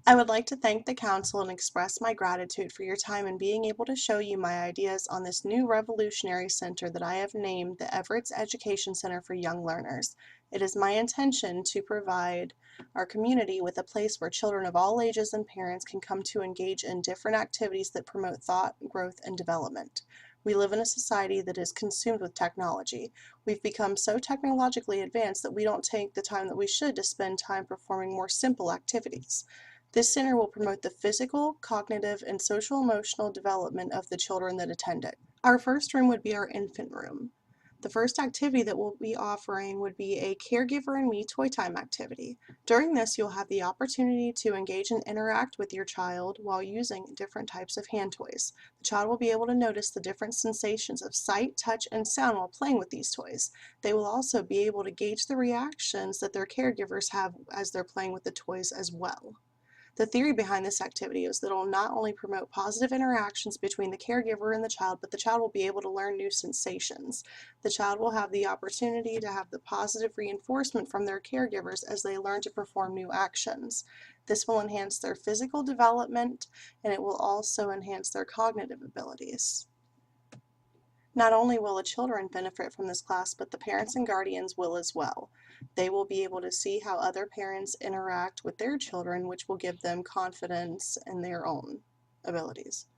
I would like to thank the Council and express my gratitude for your time in being able to show you my ideas on this new revolutionary center that I have named the Everett's Education Center for Young Learners. It is my intention to provide our community with a place where children of all ages and parents can come to engage in different activities that promote thought, growth, and development. We live in a society that is consumed with technology. We've become so technologically advanced that we don't take the time that we should to spend time performing more simple activities. This center will promote the physical, cognitive, and social-emotional development of the children that attend it. Our first room would be our infant room. The first activity that we'll be offering would be a Caregiver and Me Toy Time activity. During this, you'll have the opportunity to engage and interact with your child while using different types of hand toys. The child will be able to notice the different sensations of sight, touch, and sound while playing with these toys. They will also be able to gauge the reactions that their caregivers have as they're playing with the toys as well. The theory behind this activity is that it will not only promote positive interactions between the caregiver and the child, but the child will be able to learn new sensations. The child will have the opportunity to have the positive reinforcement from their caregivers as they learn to perform new actions. This will enhance their physical development, and it will also enhance their cognitive abilities. Not only will the children benefit from this class, but the parents and guardians will as well. They will be able to see how other parents interact with their children, which will give them confidence in their own abilities.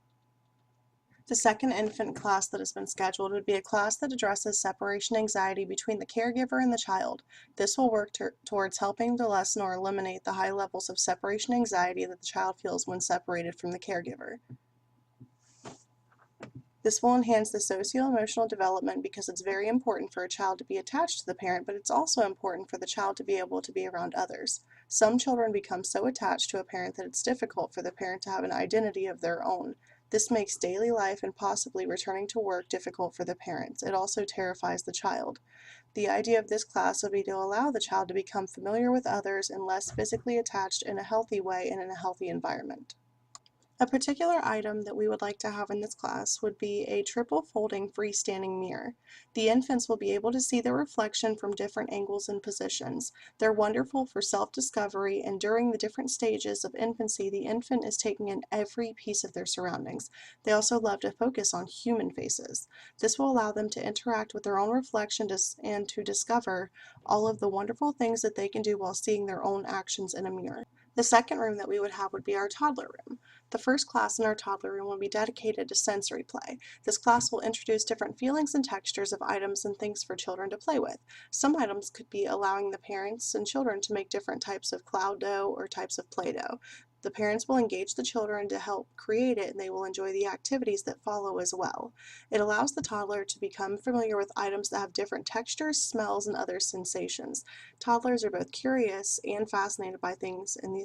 The second infant class that has been scheduled would be a class that addresses separation anxiety between the caregiver and the child. This will work towards helping to lessen or eliminate the high levels of separation anxiety that the child feels when separated from the caregiver. This will enhance the socio-emotional development because it's very important for a child to be attached to the parent, but it's also important for the child to be able to be around others. Some children become so attached to a parent that it's difficult for the parent to have an identity of their own. This makes daily life and possibly returning to work difficult for the parents. It also terrifies the child. The idea of this class would be to allow the child to become familiar with others and less physically attached in a healthy way and in a healthy environment. A particular item that we would like to have in this class would be a triple folding freestanding mirror. The infants will be able to see their reflection from different angles and positions. They're wonderful for self-discovery, and during the different stages of infancy, the infant is taking in every piece of their surroundings. They also love to focus on human faces. This will allow them to interact with their own reflection and to discover all of the wonderful things that they can do while seeing their own actions in a mirror. The second room that we would have would be our toddler room. The first class in our toddler room will be dedicated to sensory play. This class will introduce different feelings and textures of items and things for children to play with. Some items could be allowing the parents and children to make different types of cloud dough or types of Play-Doh. The parents will engage the children to help create it, and they will enjoy the activities that follow as well. It allows the toddler to become familiar with items that have different textures, smells, and other sensations. Toddlers are both curious and fascinated by things, and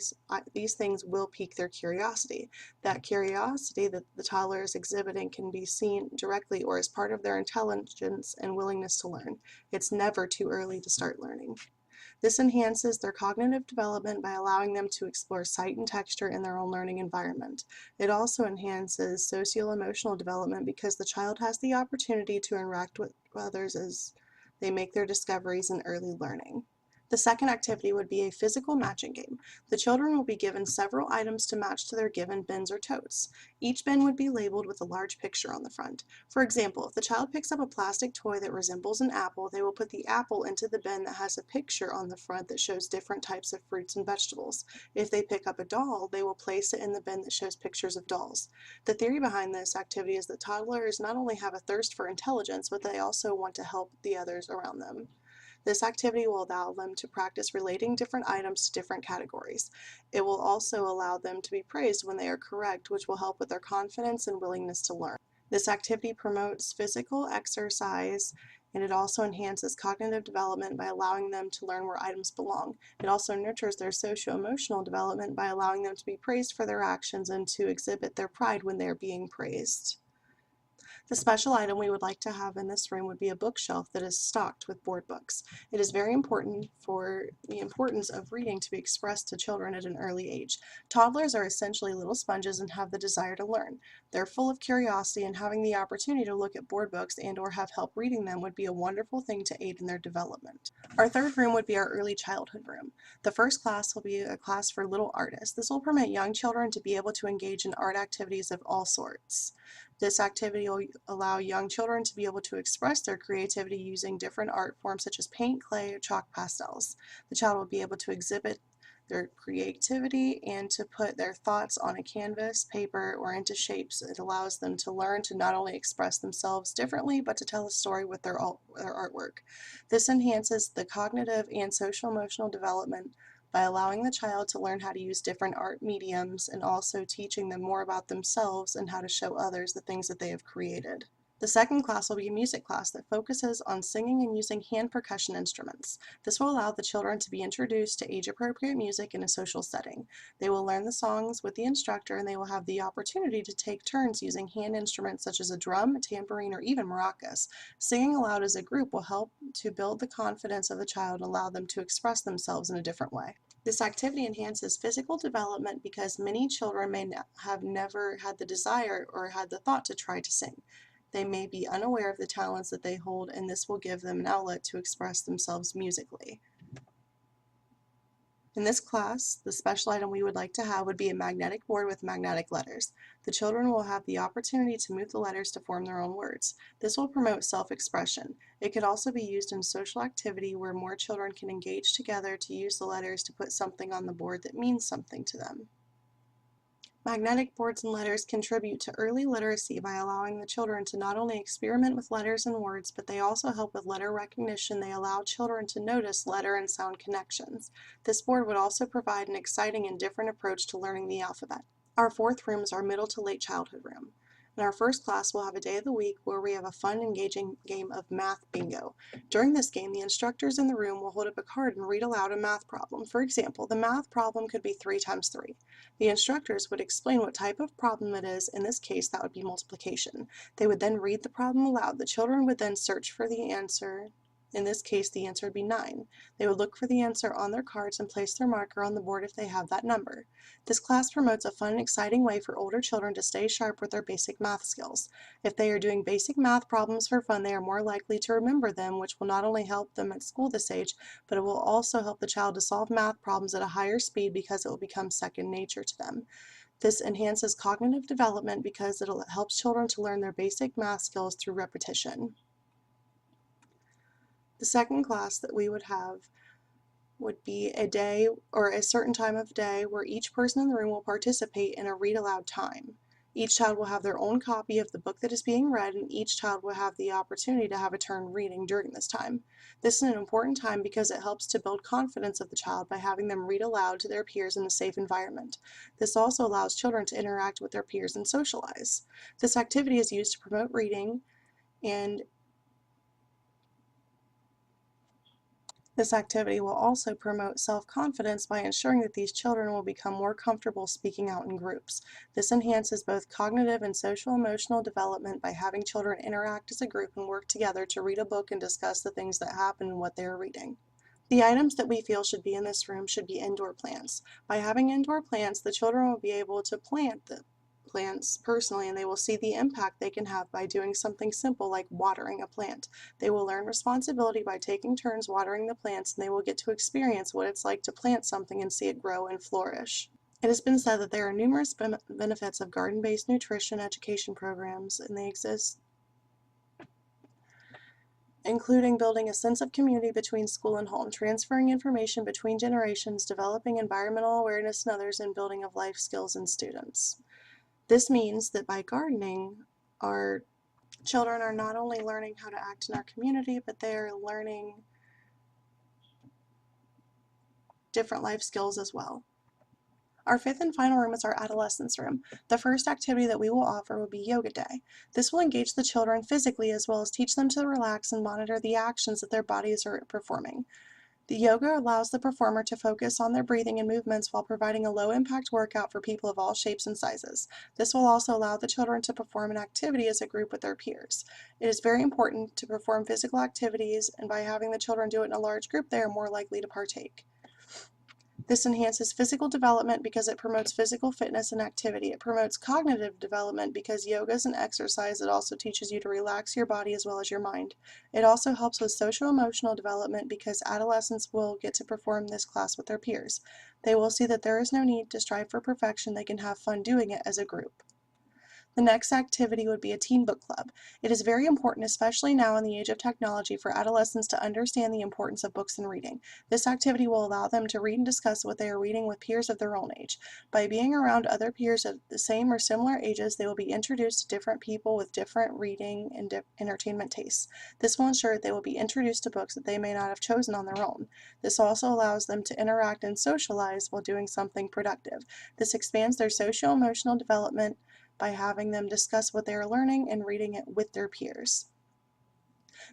these things will pique their curiosity. That curiosity that the toddler is exhibiting can be seen directly or as part of their intelligence and willingness to learn. It's never too early to start learning. This enhances their cognitive development by allowing them to explore sight and texture in their own learning environment. It also enhances socio-emotional development because the child has the opportunity to interact with others as they make their discoveries in early learning. The second activity would be a physical matching game. The children will be given several items to match to their given bins or totes. Each bin would be labeled with a large picture on the front. For example, if the child picks up a plastic toy that resembles an apple, they will put the apple into the bin that has a picture on the front that shows different types of fruits and vegetables. If they pick up a doll, they will place it in the bin that shows pictures of dolls. The theory behind this activity is that toddlers not only have a thirst for intelligence, but they also want to help the others around them. This activity will allow them to practice relating different items to different categories. It will also allow them to be praised when they are correct, which will help with their confidence and willingness to learn. This activity promotes physical exercise, and it also enhances cognitive development by allowing them to learn where items belong. It also nurtures their socio-emotional development by allowing them to be praised for their actions and to exhibit their pride when they are being praised. The special item we would like to have in this room would be a bookshelf that is stocked with board books. It is very important for the importance of reading to be expressed to children at an early age. Toddlers are essentially little sponges and have the desire to learn. They're full of curiosity, and having the opportunity to look at board books and or have help reading them would be a wonderful thing to aid in their development. Our third room would be our early childhood room. The first class will be a class for little artists. This will permit young children to be able to engage in art activities of all sorts. This activity will allow young children to be able to express their creativity using different art forms such as paint, clay, or chalk pastels. The child will be able to exhibit their creativity and to put their thoughts on a canvas, paper, or into shapes. It allows them to learn to not only express themselves differently, but to tell a story with their artwork. This enhances the cognitive and social emotional development by allowing the child to learn how to use different art mediums and also teaching them more about themselves and how to show others the things that they have created. The second class will be a music class that focuses on singing and using hand percussion instruments. This will allow the children to be introduced to age-appropriate music in a social setting. They will learn the songs with the instructor, and they will have the opportunity to take turns using hand instruments such as a drum, a tambourine, or even maracas. Singing aloud as a group will help to build the confidence of the child and allow them to express themselves in a different way. This activity enhances physical development because many children may have never had the desire or had the thought to try to sing. They may be unaware of the talents that they hold, and this will give them an outlet to express themselves musically. In this class, the special item we would like to have would be a magnetic board with magnetic letters. The children will have the opportunity to move the letters to form their own words. This will promote self-expression. It could also be used in social activity where more children can engage together to use the letters to put something on the board that means something to them. Magnetic boards and letters contribute to early literacy by allowing the children to not only experiment with letters and words, but they also help with letter recognition. They allow children to notice letter and sound connections. This board would also provide an exciting and different approach to learning the alphabet. Our fourth room is our middle to late childhood room. In our first class, we'll have a day of the week where we have a fun, engaging game of math bingo. During this game, the instructors in the room will hold up a card and read aloud a math problem. For example, the math problem could be 3 times 3. The instructors would explain what type of problem it is. In this case, that would be multiplication. They would then read the problem aloud. The children would then search for the answer. In this case, the answer would be 9. They would look for the answer on their cards and place their marker on the board if they have that number. This class promotes a fun and exciting way for older children to stay sharp with their basic math skills. If they are doing basic math problems for fun, they are more likely to remember them, which will not only help them at school this age, but it will also help the child to solve math problems at a higher speed because it will become second nature to them. This enhances cognitive development because it helps children to learn their basic math skills through repetition. The second class that we would have would be a day or a certain time of day where each person in the room will participate in a read aloud time. Each child will have their own copy of the book that is being read, and each child will have the opportunity to have a turn reading during this time. This is an important time because it helps to build confidence of the child by having them read aloud to their peers in a safe environment. This also allows children to interact with their peers and socialize. This activity is used to promote reading, and this activity will also promote self-confidence by ensuring that these children will become more comfortable speaking out in groups. This enhances both cognitive and social-emotional development by having children interact as a group and work together to read a book and discuss the things that happen and what they are reading. The items that we feel should be in this room should be indoor plants. By having indoor plants, the children will be able to plant the plants personally, and they will see the impact they can have by doing something simple like watering a plant. They will learn responsibility by taking turns watering the plants, and they will get to experience what it's like to plant something and see it grow and flourish. It has been said that there are numerous benefits of garden-based nutrition education programs, and they exist, including building a sense of community between school and home, transferring information between generations, developing environmental awareness in others, and building of life skills in students. This means that by gardening, our children are not only learning how to act in our community, but they're learning different life skills as well. Our fifth and final room is our adolescence room. The first activity that we will offer will be yoga day. This will engage the children physically as well as teach them to relax and monitor the actions that their bodies are performing. The yoga allows the performer to focus on their breathing and movements while providing a low-impact workout for people of all shapes and sizes. This will also allow the children to perform an activity as a group with their peers. It is very important to perform physical activities, and by having the children do it in a large group, they are more likely to partake. This enhances physical development because it promotes physical fitness and activity. It promotes cognitive development because yoga is an exercise that also teaches you to relax your body as well as your mind. It also helps with social emotional development because adolescents will get to perform this class with their peers. They will see that there is no need to strive for perfection, they can have fun doing it as a group. The next activity would be a teen book club. It is very important, especially now in the age of technology, for adolescents to understand the importance of books and reading. This activity will allow them to read and discuss what they are reading with peers of their own age. By being around other peers of the same or similar ages, they will be introduced to different people with different reading and entertainment tastes. This will ensure they will be introduced to books that they may not have chosen on their own. This also allows them to interact and socialize while doing something productive. This expands their social-emotional development by having them discuss what they are learning and reading it with their peers.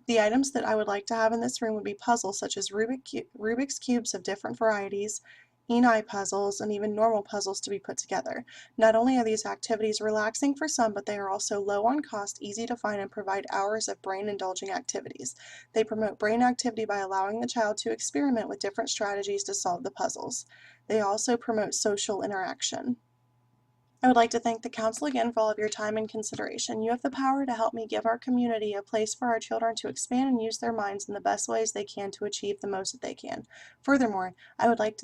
The items that I would like to have in this room would be puzzles such as Rubik's Cubes of different varieties, Enei puzzles, and even normal puzzles to be put together. Not only are these activities relaxing for some, but they are also low on cost, easy to find, and provide hours of brain-indulging activities. They promote brain activity by allowing the child to experiment with different strategies to solve the puzzles. They also promote social interaction. I would like to thank the Council again for all of your time and consideration. You have the power to help me give our community a place for our children to expand and use their minds in the best ways they can to achieve the most that they can. Furthermore, I would like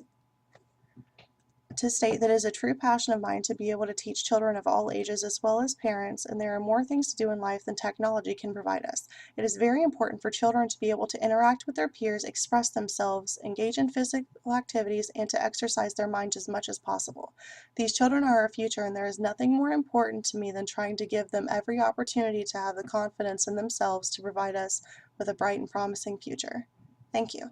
to state that it is a true passion of mine to be able to teach children of all ages as well as parents, and there are more things to do in life than technology can provide us. It is very important for children to be able to interact with their peers, express themselves, engage in physical activities, and to exercise their minds as much as possible. These children are our future, and there is nothing more important to me than trying to give them every opportunity to have the confidence in themselves to provide us with a bright and promising future. Thank you.